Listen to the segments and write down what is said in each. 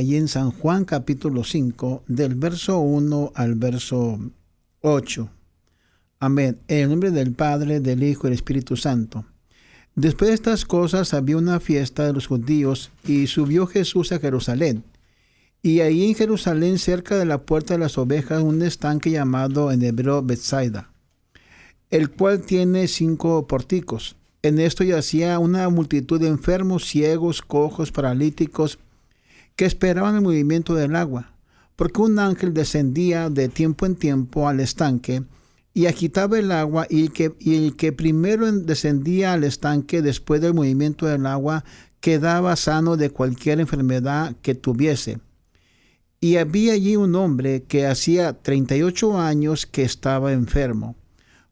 Allí en San Juan capítulo 5, del verso 1 al verso 8. Amén. En el nombre del Padre, del Hijo y del Espíritu Santo. Después de estas cosas había una fiesta de los judíos y subió Jesús a Jerusalén. Y ahí en Jerusalén, cerca de la puerta de las ovejas, un estanque llamado en hebreo Betsaida, el cual tiene 5 pórticos. En esto yacía una multitud de enfermos, ciegos, cojos, paralíticos, que esperaban el movimiento del agua, porque un ángel descendía de tiempo en tiempo al estanque y agitaba el agua, y el que primero descendía al estanque después del movimiento del agua quedaba sano de cualquier enfermedad que tuviese. Y había allí un hombre que hacía 38 años que estaba enfermo.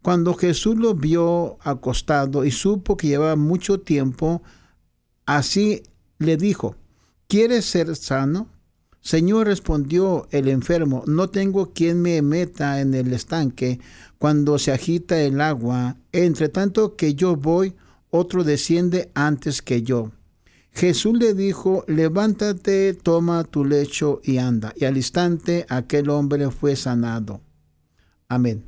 Cuando Jesús lo vio acostado y supo que llevaba mucho tiempo así, le dijo: ¿Quieres ser sano? Señor, respondió el enfermo, no tengo quien me meta en el estanque cuando se agita el agua. Entre tanto que yo voy, otro desciende antes que yo. Jesús le dijo: levántate, toma tu lecho y anda. Y al instante aquel hombre fue sanado. Amén.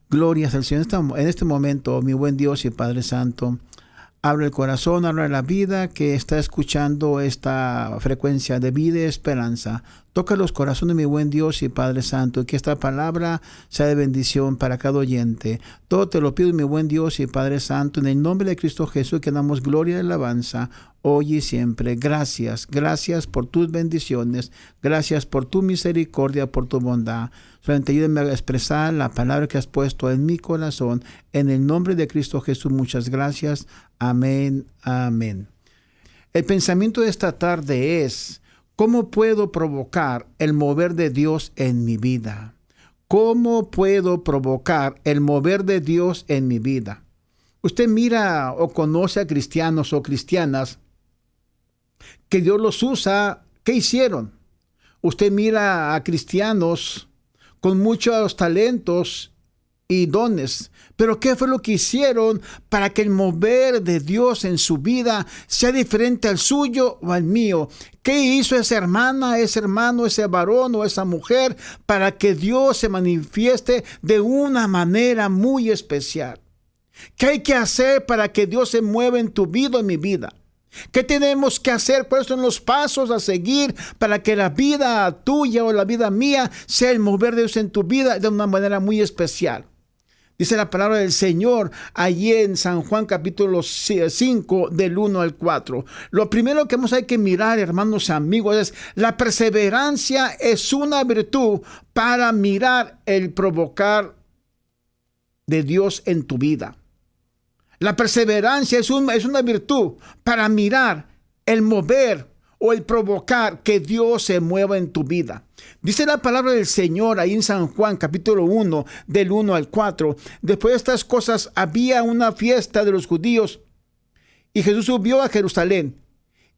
Glorias al Señor. En este momento, mi buen Dios y Padre Santo, abre el corazón, abre la vida que está escuchando esta frecuencia de vida y esperanza. Toca los corazones, mi buen Dios y Padre Santo, y que esta palabra sea de bendición para cada oyente. Todo te lo pido, mi buen Dios y Padre Santo, en el nombre de Cristo Jesús, que damos gloria y alabanza hoy y siempre. Gracias, gracias por tus bendiciones, gracias por tu misericordia, por tu bondad. Solamente ayúdame a expresar la palabra que has puesto en mi corazón. En el nombre de Cristo Jesús, muchas gracias. Amén, amén. El pensamiento de esta tarde es: ¿cómo puedo provocar el mover de Dios en mi vida? ¿Cómo puedo provocar el mover de Dios en mi vida? Usted mira o conoce a cristianos o cristianas que Dios los usa. ¿Qué hicieron? Usted mira a cristianos con muchos talentos y dones, pero ¿qué fue lo que hicieron para que el mover de Dios en su vida sea diferente al suyo o al mío? ¿Qué hizo esa hermana, ese hermano, ese varón o esa mujer para que Dios se manifieste de una manera muy especial? ¿Qué hay que hacer para que Dios se mueva en tu vida o en mi vida? ¿Qué tenemos que hacer? ¿Cuáles son los pasos a seguir para que la vida tuya o la vida mía sea el mover de Dios en tu vida de una manera muy especial? Dice la palabra del Señor allí en San Juan capítulo 5 del 1 al 4. Lo primero que hay que mirar, hermanos amigos, es la perseverancia. Es una virtud para mirar el provocar de Dios en tu vida. La perseverancia es una virtud para mirar el mover o el provocar que Dios se mueva en tu vida. Dice la palabra del Señor ahí en San Juan capítulo 1 del 1 al 4. Después de estas cosas había una fiesta de los judíos y Jesús subió a Jerusalén.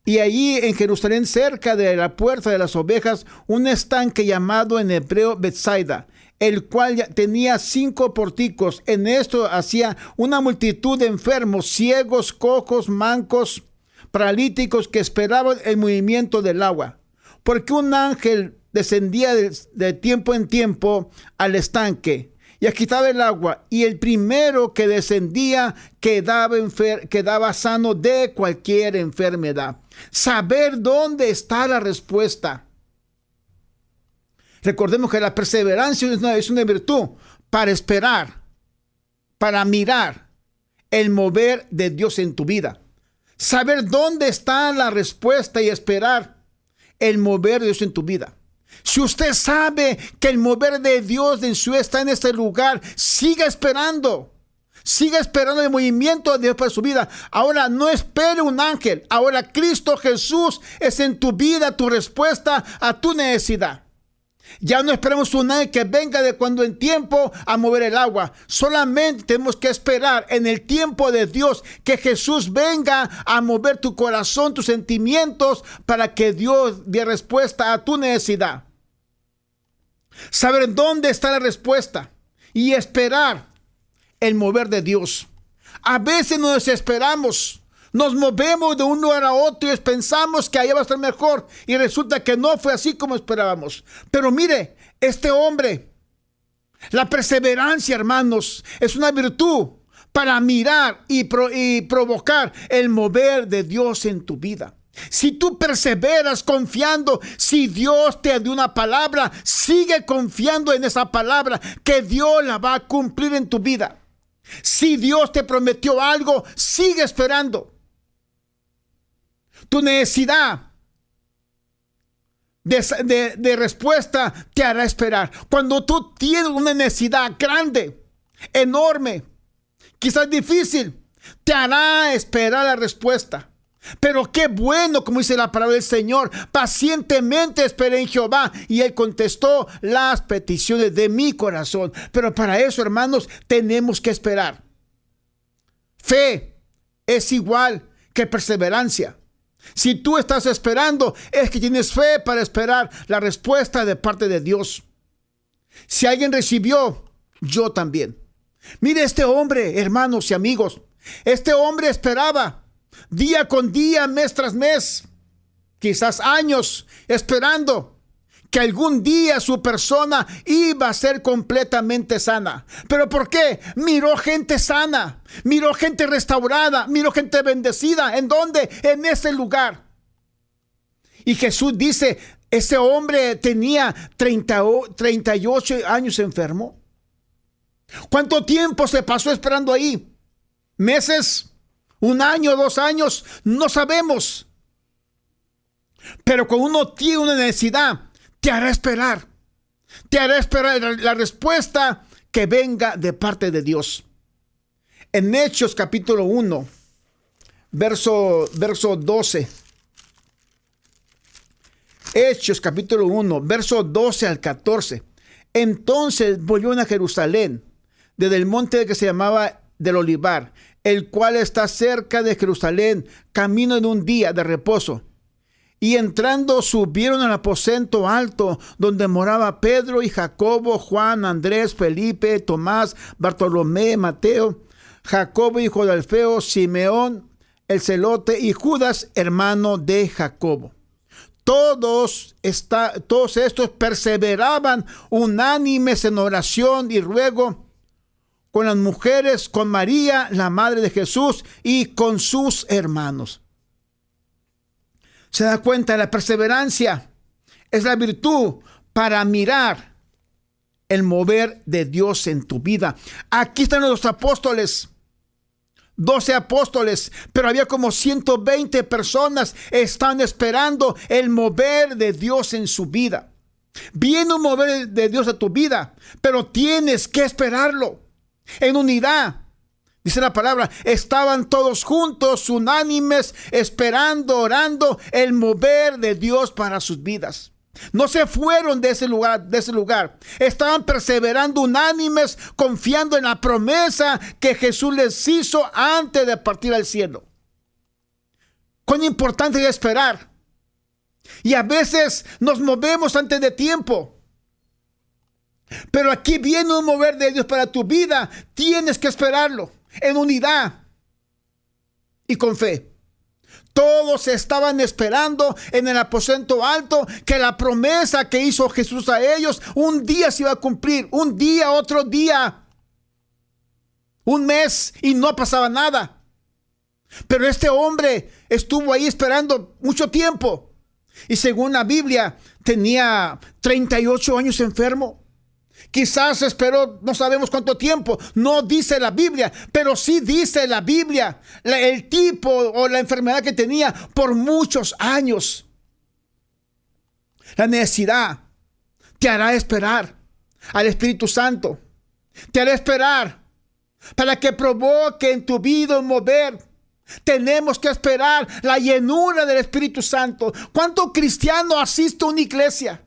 Y allí en Jerusalén, cerca de la puerta de las ovejas, un estanque llamado en hebreo Betsaida, el cual tenía 5 pórticos. En esto hacía una multitud de enfermos, ciegos, cojos, mancos, paralíticos, que esperaban el movimiento del agua. Porque un ángel descendía de tiempo en tiempo al estanque y agitaba el agua, y el primero que descendía quedaba sano de cualquier enfermedad. Saber dónde está la respuesta. Recordemos que la perseverancia es una virtud para esperar, para mirar el mover de Dios en tu vida. Saber dónde está la respuesta y esperar el mover de Dios en tu vida. Si usted sabe que el mover de Dios en su vida está en este lugar, siga esperando. Siga esperando el movimiento de Dios para su vida. Ahora no espere un ángel. Ahora Cristo Jesús es en tu vida tu respuesta a tu necesidad. Ya no esperemos un ángel que venga de cuando en tiempo a mover el agua. Solamente tenemos que esperar en el tiempo de Dios que Jesús venga a mover tu corazón, tus sentimientos, para que Dios dé respuesta a tu necesidad. Saber dónde está la respuesta y esperar el mover de Dios. A veces nos desesperamos, Nos movemos de un lugar a otro y pensamos que allá va a estar mejor. Y resulta que no fue así como esperábamos. Pero mire, este hombre, la perseverancia, hermanos, es una virtud para mirar y provocar el mover de Dios en tu vida. Si tú perseveras confiando, si Dios te dio una palabra, sigue confiando en esa palabra, que Dios la va a cumplir en tu vida. Si Dios te prometió algo, sigue esperando. Tu necesidad de respuesta te hará esperar. Cuando tú tienes una necesidad grande, enorme, quizás difícil, te hará esperar la respuesta. Pero qué bueno, como dice la palabra del Señor, pacientemente esperé en Jehová y Él contestó las peticiones de mi corazón. Pero para eso, hermanos, tenemos que esperar. Fe es igual que perseverancia. Si tú estás esperando, es que tienes fe para esperar la respuesta de parte de Dios. Si alguien recibió, yo también. Mire este hombre, hermanos y amigos. Este hombre esperaba día con día, mes tras mes, quizás años, esperando que algún día su persona iba a ser completamente sana. ¿Pero por qué? Miró gente sana, miró gente restaurada, miró gente bendecida. ¿En dónde? En ese lugar. Y Jesús dice, ese hombre tenía 38 años enfermo. ¿Cuánto tiempo se pasó esperando ahí? ¿Meses? ¿Un año? ¿2 años? No sabemos. Pero cuando uno tiene una necesidad, te hará esperar. Te hará esperar la respuesta que venga de parte de Dios. En Hechos capítulo 1, verso 12. Hechos capítulo 1, verso 12 al 14. Entonces volvieron a Jerusalén, desde el monte que se llamaba del Olivar, el cual está cerca de Jerusalén, camino de un día de reposo. Y entrando subieron al aposento alto, donde moraba Pedro y Jacobo, Juan, Andrés, Felipe, Tomás, Bartolomé, Mateo, Jacobo hijo de Alfeo, Simeón el celote y Judas hermano de Jacobo. Todos estos perseveraban unánimes en oración y ruego con las mujeres, con María, la madre de Jesús, y con sus hermanos. Se da cuenta, la perseverancia es la virtud para mirar el mover de Dios en tu vida. Aquí están los apóstoles, 12 apóstoles, pero había como 120 personas están esperando el mover de Dios en su vida. Viene un mover de Dios a tu vida, pero tienes que esperarlo en unidad. Dice la palabra, estaban todos juntos, unánimes, esperando, orando el mover de Dios para sus vidas. No se fueron de ese lugar. Estaban perseverando unánimes, confiando en la promesa que Jesús les hizo antes de partir al cielo. Cuán importante es esperar. Y a veces nos movemos antes de tiempo. Pero aquí viene un mover de Dios para tu vida. Tienes que esperarlo en unidad y con fe. Todos estaban esperando en el aposento alto que la promesa que hizo Jesús a ellos un día se iba a cumplir, un día, otro día, un mes, y no pasaba nada. Pero este hombre estuvo ahí esperando mucho tiempo, y según la Biblia tenía 38 años enfermo. Quizás esperó, no sabemos cuánto tiempo, no dice la Biblia, pero sí dice la Biblia el tipo o la enfermedad que tenía por muchos años. La necesidad te hará esperar al Espíritu Santo, te hará esperar para que provoque en tu vida un mover. Tenemos que esperar la llenura del Espíritu Santo. ¿Cuánto cristiano asiste a una iglesia?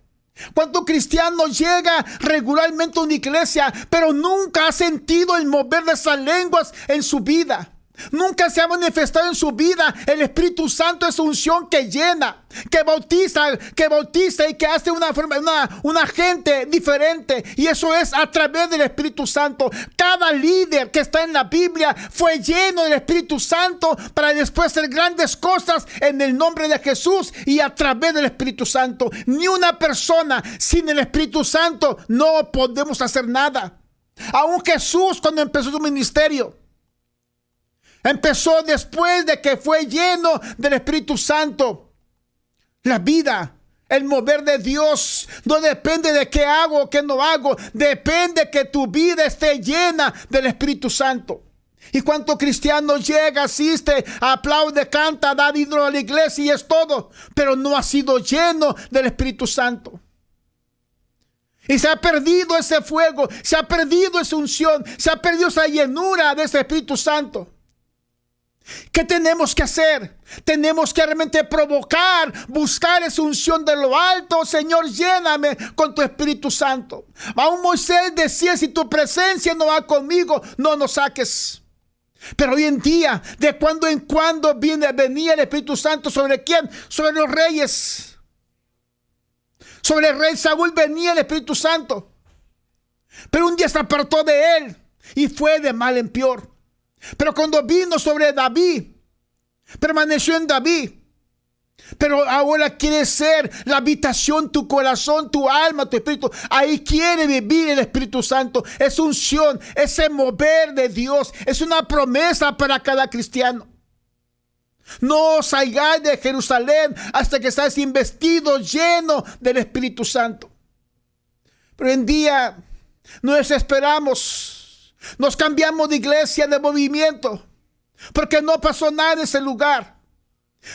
¿Cuánto cristiano llega regularmente a una iglesia, pero nunca ha sentido el mover de esas lenguas en su vida? Nunca se ha manifestado en su vida. El Espíritu Santo es unción que llena, que bautiza y que hace una gente diferente. Y eso es a través del Espíritu Santo. Cada líder que está en la Biblia fue lleno del Espíritu Santo para después hacer grandes cosas en el nombre de Jesús y a través del Espíritu Santo. Ni una persona sin el Espíritu Santo no podemos hacer nada. Aún Jesús, cuando empezó su ministerio, empezó después de que fue lleno del Espíritu Santo. La vida, el mover de Dios, no depende de qué hago o qué no hago. Depende que tu vida esté llena del Espíritu Santo. ¿Y cuánto cristiano llega, asiste, aplaude, canta, da dinero a la iglesia y es todo? Pero no ha sido lleno del Espíritu Santo. Y se ha perdido ese fuego, se ha perdido esa unción, se ha perdido esa llenura de ese Espíritu Santo. ¿Qué tenemos que hacer? Tenemos que realmente provocar, buscar esa unción de lo alto. Señor, lléname con tu Espíritu Santo. Aún Moisés decía, si tu presencia no va conmigo, no nos saques. Pero hoy en día, de cuando en cuando venía el Espíritu Santo. ¿Sobre quién? Sobre los reyes. Sobre el rey Saúl venía el Espíritu Santo. Pero un día se apartó de él y fue de mal en peor. Pero cuando vino sobre David, permaneció en David. Pero ahora quiere ser la habitación, tu corazón, tu alma, tu espíritu. Ahí quiere vivir el Espíritu Santo. Es unción, ese mover de Dios. Es una promesa para cada cristiano. No salgáis de Jerusalén hasta que estés investido, lleno del Espíritu Santo. Pero hoy en día nos desesperamos. Nos cambiamos de iglesia, de movimiento, porque no pasó nada en ese lugar.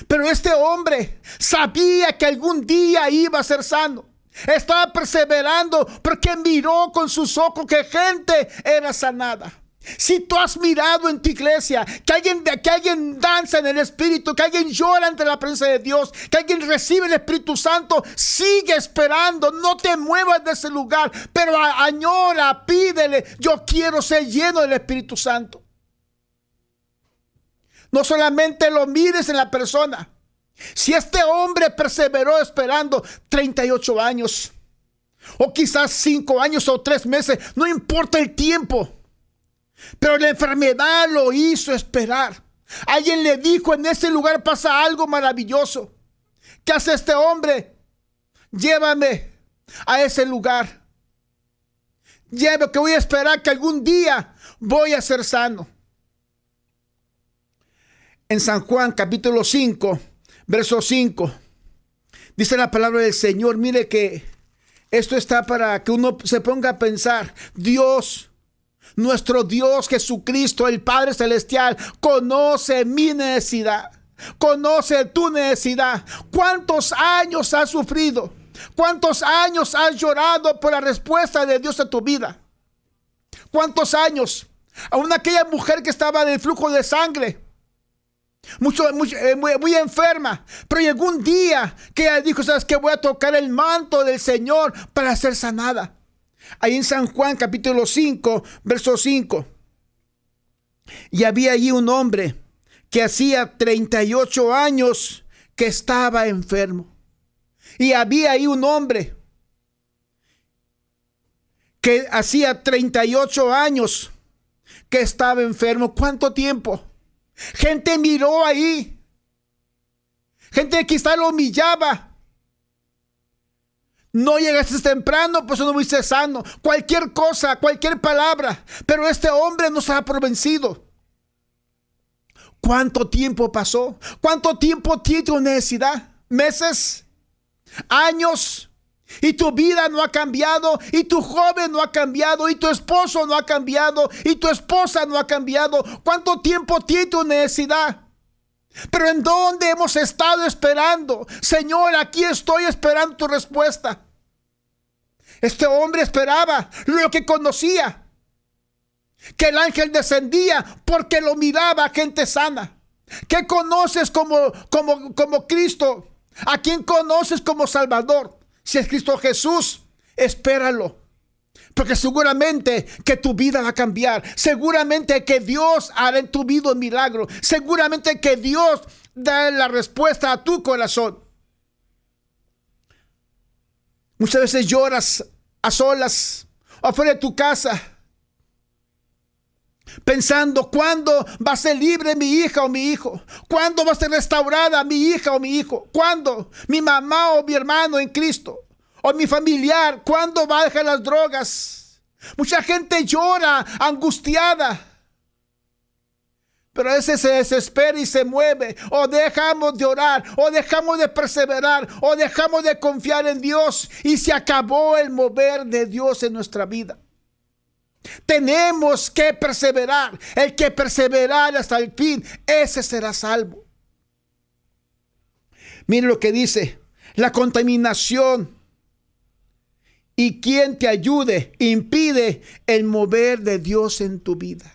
Pero este hombre sabía que algún día iba a ser sano. Estaba perseverando porque miró con sus ojos que gente era sanada. Si tú has mirado en tu iglesia que alguien danza en el Espíritu, que alguien llora ante la presencia de Dios, que alguien recibe el Espíritu Santo, sigue esperando, no te muevas de ese lugar, pero añora, pídele, yo quiero ser lleno del Espíritu Santo. No solamente lo mires en la persona. Si este hombre perseveró esperando 38 años, o quizás 5 años o 3 meses, no importa el tiempo, pero la enfermedad lo hizo esperar. Alguien le dijo, en ese lugar pasa algo maravilloso. ¿Qué hace este hombre? Llévame a ese lugar. Llévame, que voy a esperar que algún día voy a ser sano. En San Juan capítulo 5, verso 5, dice la palabra del Señor. Mire que esto está para que uno se ponga a pensar. Dios, nuestro Dios Jesucristo, el Padre Celestial, conoce mi necesidad, conoce tu necesidad. ¿Cuántos años has sufrido? ¿Cuántos años has llorado por la respuesta de Dios a tu vida? ¿Cuántos años? Aún aquella mujer que estaba del flujo de sangre, muy enferma, pero llegó un día que ella dijo, ¿sabes qué? Voy a tocar el manto del Señor para ser sanada. Ahí en San Juan capítulo 5, verso 5. Y había allí un hombre que hacía 38 años que estaba enfermo. Y había ahí un hombre que hacía 38 años que estaba enfermo. ¿Cuánto tiempo? Gente miró ahí. Gente que quizá lo humillaba. No llegaste temprano, pues no fuiste sano. Cualquier cosa, cualquier palabra. Pero este hombre no estaba por vencido. ¿Cuánto tiempo pasó? ¿Cuánto tiempo tiene tu necesidad? ¿Meses? ¿Años? Y tu vida no ha cambiado, y tu joven no ha cambiado, y tu esposo no ha cambiado, y tu esposa no ha cambiado. ¿Cuánto tiempo tiene tu necesidad? Pero ¿en dónde hemos estado esperando? Señor, aquí estoy esperando tu respuesta. Este hombre esperaba lo que conocía, que el ángel descendía porque lo miraba a gente sana. ¿Qué conoces como Cristo? ¿A quién conoces como Salvador? Si es Cristo Jesús, espéralo. Porque seguramente que tu vida va a cambiar. Seguramente que Dios hará en tu vida un milagro. Seguramente que Dios da la respuesta a tu corazón. Muchas veces lloras a solas, afuera de tu casa, pensando: ¿cuándo va a ser libre mi hija o mi hijo? ¿Cuándo va a ser restaurada mi hija o mi hijo? ¿Cuándo mi mamá o mi hermano en Cristo? O mi familiar, ¿cuándo va a dejar las drogas? Mucha gente llora angustiada, pero a veces se desespera y se mueve. O dejamos de orar, o dejamos de perseverar, o dejamos de confiar en Dios, y se acabó el mover de Dios en nuestra vida. Tenemos que perseverar. El que perseverar hasta el fin, ese será salvo. Mire lo que dice: la contaminación y quien te ayude impide el mover de Dios en tu vida.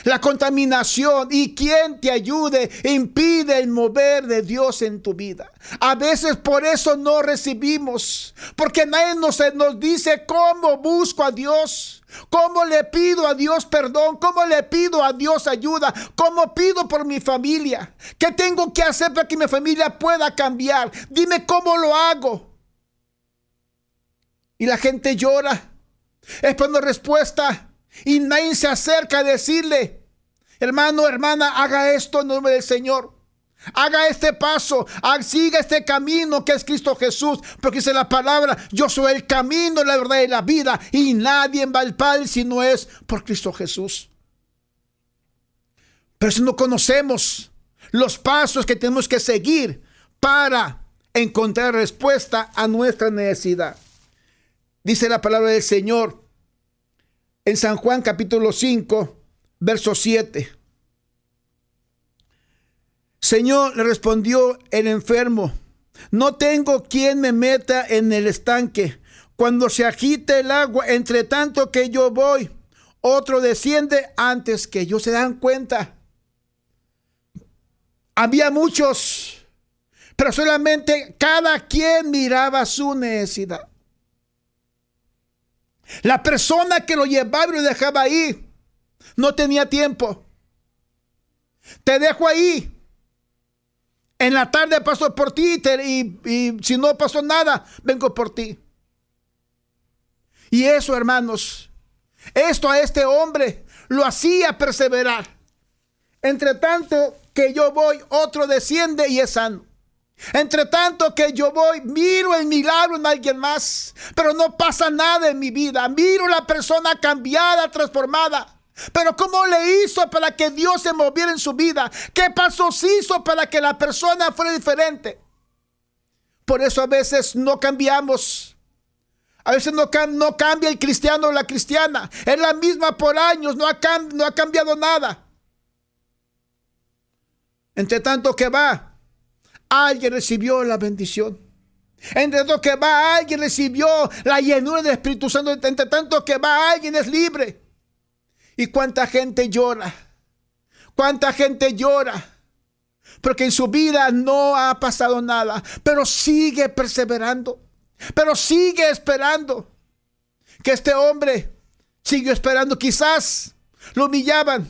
La contaminación y quien te ayude impide el mover de Dios en tu vida. A veces por eso no recibimos, porque nadie nos dice cómo busco a Dios, cómo le pido a Dios perdón, cómo le pido a Dios ayuda, cómo pido por mi familia, qué tengo que hacer para que mi familia pueda cambiar. Dime cómo lo hago. Y la gente llora esperando respuesta, y nadie se acerca a decirle: hermano, hermana, haga esto en nombre del Señor. Haga este paso, siga este camino que es Cristo Jesús. Porque dice la palabra: yo soy el camino, la verdad y la vida, y nadie va al Padre si no es por Cristo Jesús. Pero si no conocemos los pasos que tenemos que seguir para encontrar respuesta a nuestra necesidad. Dice la palabra del Señor en San Juan capítulo 5, verso 7. Señor, le respondió el enfermo: no tengo quien me meta en el estanque cuando se agite el agua. Entre tanto que yo voy, otro desciende antes que yo. ¿Se dan cuenta? Había muchos, pero solamente cada quien miraba su necesidad. La persona que lo llevaba y lo dejaba ahí no tenía tiempo. Te dejo ahí. En la tarde paso por ti, y si no pasó nada, vengo por ti. Y eso, hermanos, esto a este hombre lo hacía perseverar. Entre tanto que yo voy, otro desciende y es sano. Entre tanto que yo voy, miro el milagro en alguien más, pero no pasa nada en mi vida. Miro la persona cambiada, transformada, pero ¿cómo le hizo para que Dios se moviera en su vida? ¿Qué pasos hizo para que la persona fuera diferente? Por eso a veces no cambiamos. A veces no cambia el cristiano o la cristiana. Es la misma por años, no ha cambiado nada. Entre tanto que va, alguien recibió la bendición. Entre tanto que va, alguien recibió la llenura del Espíritu Santo. Entre tanto que va, alguien es libre. Y cuánta gente llora. Cuánta gente llora. Porque en su vida no ha pasado nada. Pero sigue perseverando. Pero sigue esperando. Que este hombre siguió esperando. Quizás lo humillaban.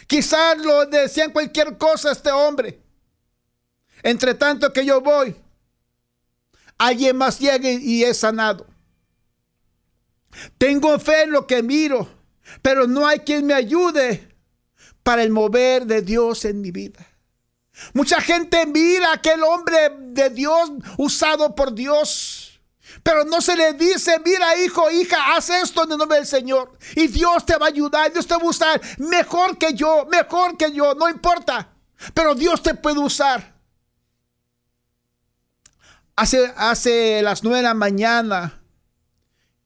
Quizás lo decían cualquier cosa a este hombre. Entre tanto que yo voy, alguien más llega y es sanado. Tengo fe en lo que miro, pero no hay quien me ayude para el mover de Dios en mi vida. Mucha gente mira a aquel hombre de Dios usado por Dios, pero no se le dice: mira, hijo, hija, haz esto en el nombre del Señor y Dios te va a ayudar, Dios te va a usar mejor que yo, no importa, pero Dios te puede usar. Hace las 9 de la mañana,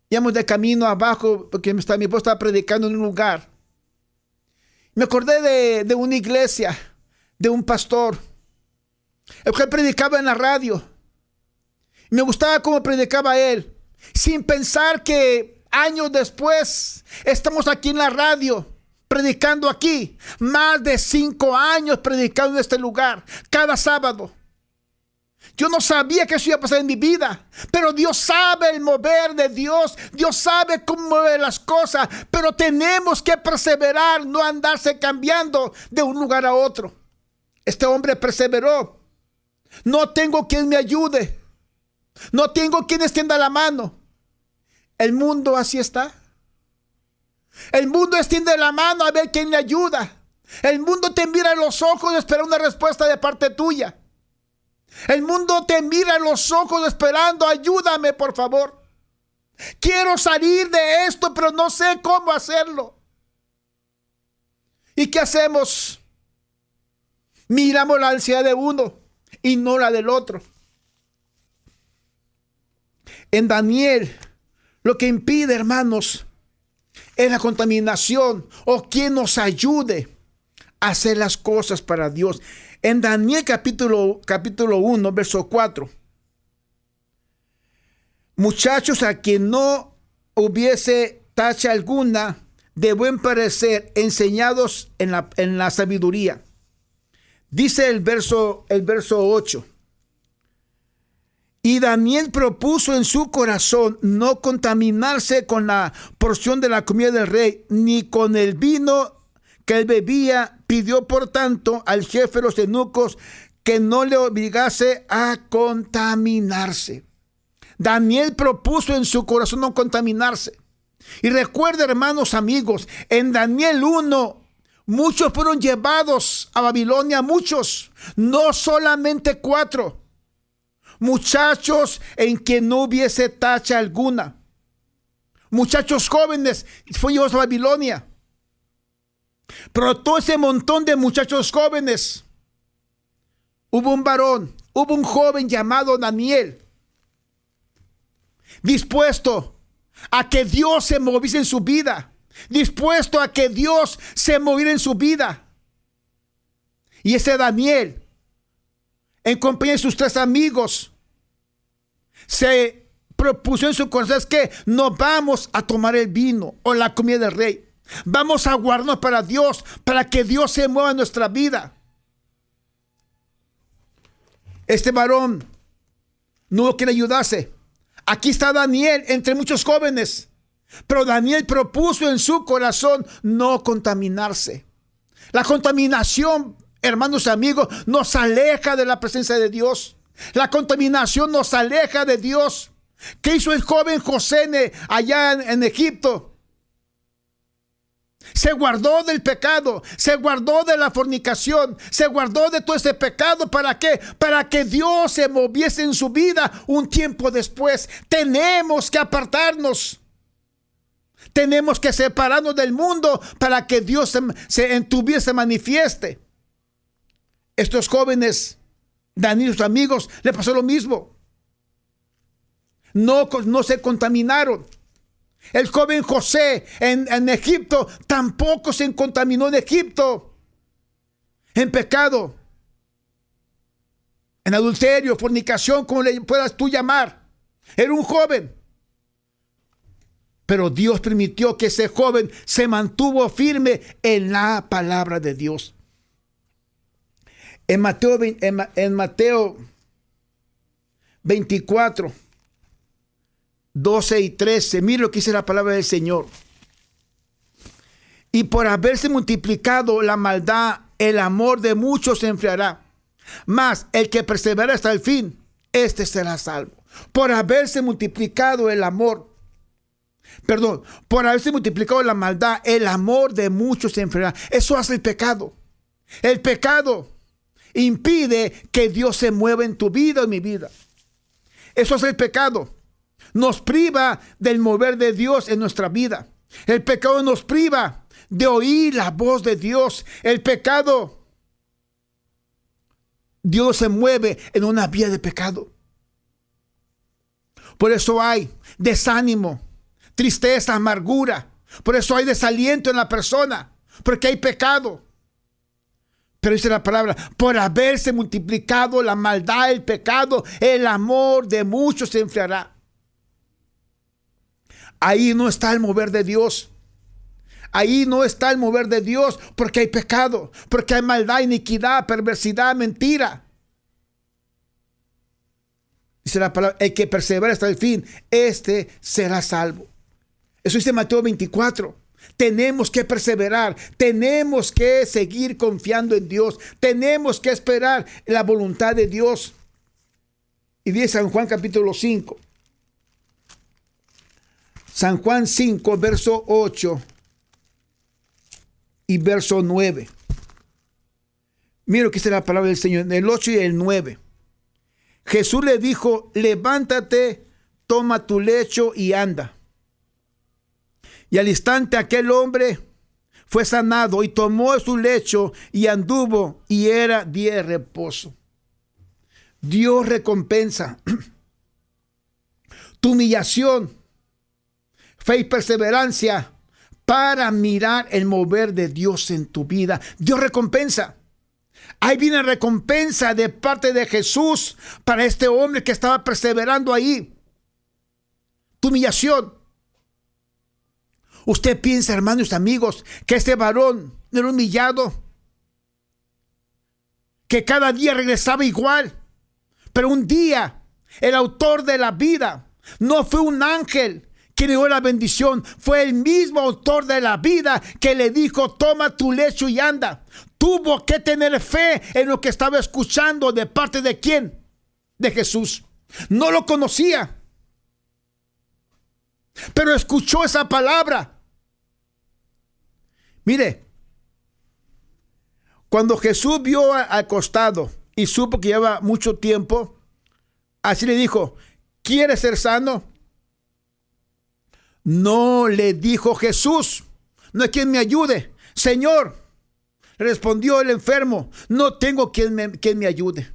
íbamos de camino abajo, porque mi esposa estaba predicando en un lugar. Me acordé de una iglesia, de un pastor, el que predicaba en la radio. Me gustaba cómo predicaba él, sin pensar que años después estamos aquí en la radio, predicando aquí. Más de 5 años predicando en este lugar, cada sábado. Yo no sabía que eso iba a pasar en mi vida, pero Dios sabe el mover de Dios. Dios sabe cómo mover las cosas, pero tenemos que perseverar, no andarse cambiando de un lugar a otro. Este hombre perseveró. No tengo quien me ayude. No tengo quien extienda la mano. El mundo así está. El mundo extiende la mano a ver quién le ayuda. El mundo te mira a los ojos y espera una respuesta de parte tuya. El mundo te mira a los ojos esperando, ayúdame por favor. Quiero salir de esto, pero no sé cómo hacerlo. ¿Y qué hacemos? Miramos la ansiedad de uno y no la del otro. En Daniel, lo que impide, hermanos, es la contaminación o quien nos ayude a hacer las cosas para Dios. En Daniel capítulo 1, verso 4. Muchachos a quien no hubiese tacha alguna de buen parecer, enseñados en la sabiduría. Dice el verso 8. Y Daniel propuso en su corazón no contaminarse con la porción de la comida del rey, ni con el vino que él bebía. Pidió por tanto al jefe de los eunucos que no le obligase a contaminarse. Daniel propuso en su corazón no contaminarse. Y recuerda, hermanos, amigos, en Daniel 1, muchos fueron llevados a Babilonia, muchos, no solamente 4. Muchachos en quien no hubiese tacha alguna. Muchachos jóvenes fueron llevados a Babilonia. Pero todo ese montón de muchachos jóvenes, hubo un varón, hubo un joven llamado Daniel, dispuesto a que Dios se moviese en su vida, dispuesto a que Dios se moviera en su vida. Y ese Daniel, en compañía de sus 3 amigos, se propuso en su corazón: es que no vamos a tomar el vino o la comida del rey. Vamos a guardarnos para Dios, para que Dios se mueva en nuestra vida. Este varón no hubo quien ayudase. Aquí está Daniel entre muchos jóvenes, pero Daniel propuso en su corazón no contaminarse. La contaminación, hermanos y amigos, nos aleja de la presencia de Dios. La contaminación nos aleja de Dios. ¿Qué hizo el joven José allá en Egipto? Se guardó del pecado, se guardó de la fornicación, se guardó de todo ese pecado. ¿Para qué? Para que Dios se moviese en su vida un tiempo después. Tenemos que apartarnos. Tenemos que separarnos del mundo para que Dios en tu vida se manifieste. Estos jóvenes, Daniel y sus amigos, le pasó lo mismo. No se contaminaron. El joven José en Egipto tampoco se contaminó en Egipto, en pecado, en adulterio, fornicación, como le puedas tú llamar. Era un joven, pero Dios permitió que ese joven se mantuvo firme en la palabra de Dios. En Mateo 24, 12 y 13, mire lo que dice la palabra del Señor. Y por haberse multiplicado la maldad, el amor de muchos se enfriará. Mas el que persevera hasta el fin, este será salvo. Por haberse multiplicado por haberse multiplicado la maldad, el amor de muchos se enfriará. Eso hace el pecado. El pecado impide que Dios se mueva en tu vida o en mi vida. Eso hace el pecado. Nos priva del mover de Dios en nuestra vida. El pecado nos priva de oír la voz de Dios. El pecado, Dios se mueve en una vía de pecado. Por eso hay desánimo, tristeza, amargura. Por eso hay desaliento en la persona, porque hay pecado. Pero dice la palabra: por haberse multiplicado la maldad, el pecado, el amor de muchos se enfriará. Ahí no está el mover de Dios. Ahí no está el mover de Dios, porque hay pecado, porque hay maldad, iniquidad, perversidad, mentira. dice la palabra, el que persevera hasta el fin, este será salvo. Eso dice Mateo 24. Tenemos que perseverar, tenemos que seguir confiando en Dios, tenemos que esperar la voluntad de Dios. Y dice San Juan capítulo 5. San Juan 5, verso 8 y verso 9. Mira lo que dice la palabra del Señor, el 8 y el 9. Jesús le dijo, levántate, toma tu lecho y anda. Y al instante aquel hombre fue sanado y tomó su lecho y anduvo, y era día de reposo. Dios recompensa tu humillación, fe y perseverancia para mirar el mover de Dios en tu vida. Dios recompensa. Ahí viene recompensa de parte de Jesús para este hombre que estaba perseverando ahí. Tu humillación. Usted piensa, hermanos, amigos, que este varón era humillado, que cada día regresaba igual. Pero un día, el autor de la vida no fue un ángel que le dio la bendición, fue el mismo autor de la vida que le dijo, toma tu lecho y anda. Tuvo que tener fe en lo que estaba escuchando. ¿De parte de quién? De Jesús. No lo conocía, pero escuchó esa palabra. Mire, cuando Jesús vio al costado y supo que llevaba mucho tiempo, así le dijo, ¿quieres ser sano? No le dijo Jesús, no hay quien me ayude. Señor, respondió el enfermo, no tengo quien me ayude.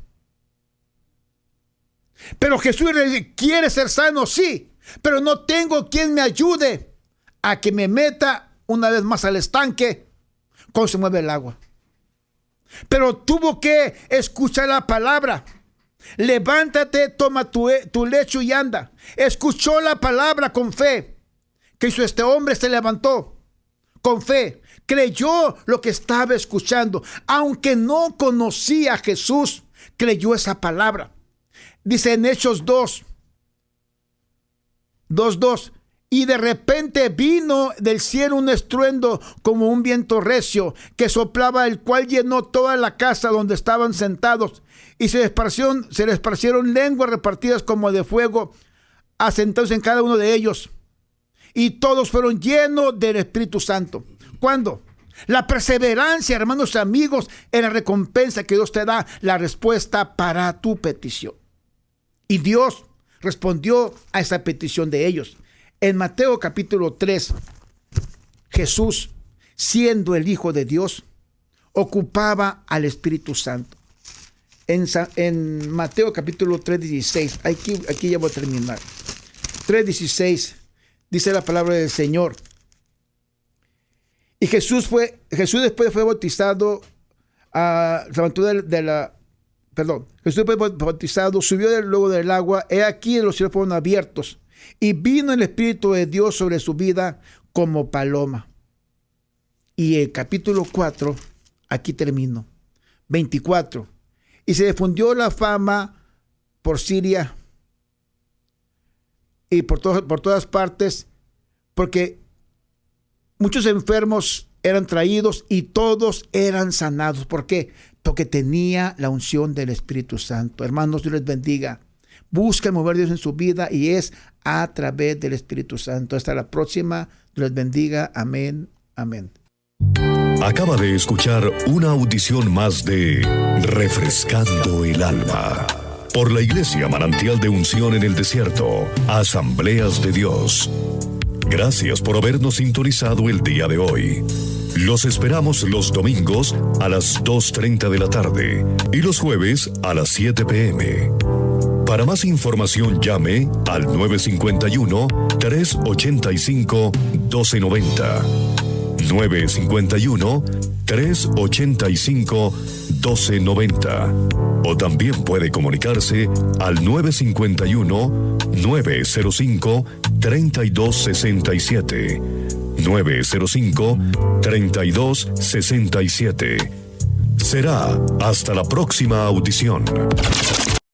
Pero Jesús le dice, ¿quieres ser sano? Sí, pero no tengo quien me ayude a que me meta una vez más al estanque cuando se mueve el agua. Pero tuvo que escuchar la palabra. Levántate, toma tu lecho y anda. Escuchó la palabra con fe. ¿Qué hizo este hombre? Se levantó con fe. Creyó lo que estaba escuchando. Aunque no conocía a Jesús, creyó esa palabra. Dice en Hechos 2:2. Y de repente vino del cielo un estruendo como un viento recio que soplaba, el cual llenó toda la casa donde estaban sentados. Y se les esparcieron lenguas repartidas como de fuego, asentados en cada uno de ellos. Y todos fueron llenos del Espíritu Santo. ¿Cuándo? La perseverancia, hermanos amigos, es la recompensa que Dios te da, la respuesta para tu petición. Y Dios respondió a esa petición de ellos. En Mateo capítulo 3, Jesús, siendo el Hijo de Dios, ocupaba al Espíritu Santo. En Mateo capítulo 3:16, aquí ya voy a terminar. 3:16, dice la palabra del Señor. Y Jesús después fue bautizado, Jesús fue bautizado, subió luego del agua, he aquí los cielos fueron abiertos, y vino el Espíritu de Dios sobre su vida como paloma. Y el capítulo 4, aquí termino, 24. Y se difundió la fama por Siria y por todas partes, porque muchos enfermos eran traídos y todos eran sanados. ¿Por qué? Porque tenía la unción del Espíritu Santo. Hermanos, Dios les bendiga. Busca mover Dios en su vida y es a través del Espíritu Santo. Hasta la próxima. Dios les bendiga. Amén. Amén. Acaba de escuchar una audición más de Refrescando el Alma por la Iglesia Manantial de Unción en el Desierto, Asambleas de Dios. Gracias por habernos sintonizado el día de hoy. Los esperamos los domingos a las 2:30 de la tarde y los jueves a las 7 p.m. Para más información llame al 951-385-1290. 951-385-1290. O también puede comunicarse al 951-905-3267. 905-3267. Será hasta la próxima audición.